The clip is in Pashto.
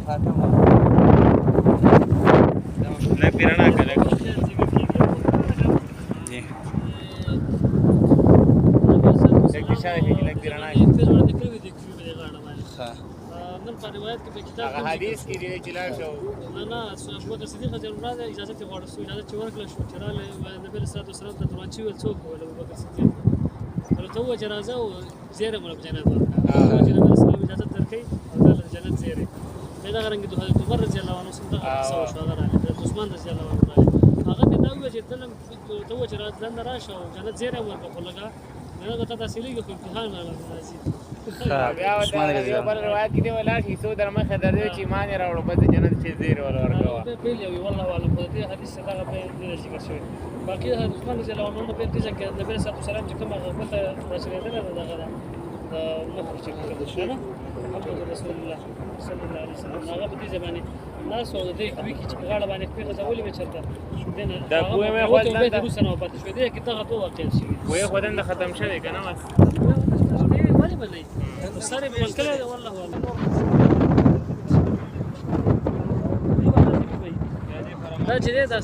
لږ پرې رڼا کړه لږ لږ شاته کېږي لږ پرې رڼا ښه نن په روایت کې په کتاب هغه حدیث کې دی چې لاړ شو نه ابوبکر صدیق رضی الله عنه اجازه ته غواړي سو اجازه چې ورکړل شو چې رااله نبی صلی الله علیه وسلم ته دروازه ویل څوک ول ابوبکر صدیق ورته و جنازه او زیره مل جنت ورکړه چې نبی صلی الله اجازه درکې او د جنت زیره دا غرنګ د عمر رضی الله عنه څخه سو شو هغه رااله عثمان رضی الله عنه هغه ته دا ویل چې دلم ته و چې راځه او جنت زیره ورکړه خو لګا نه غته تحصیلي کې امتحان راځي بیا یو بل روایت کې دی ولاړ شي څو در مخه درځي چې ایمان یې راوړو بس جنت چې زیر ورکوه پیل یو والله والله په دې حدیث څخه په دې ذکر شوی باقي عثمان رضی الله عنه په دې ځکه نبی صلی الله علیه وسلم چې کومه غلطه رسول الله دغه د مخ چې کړی نه محمد رسول الله صلی الله علیه وسلم هغه په دې زمانه ناس او دې کوي چې په غاړه باندې په غزولې به چرته دا کومه مې خپل د دې سنو پاتې شو دې کې دغه دوه واقع شي وې خدای نه ختم شوی کنه بس ولی بلې سره په کله والله والله دا چې دا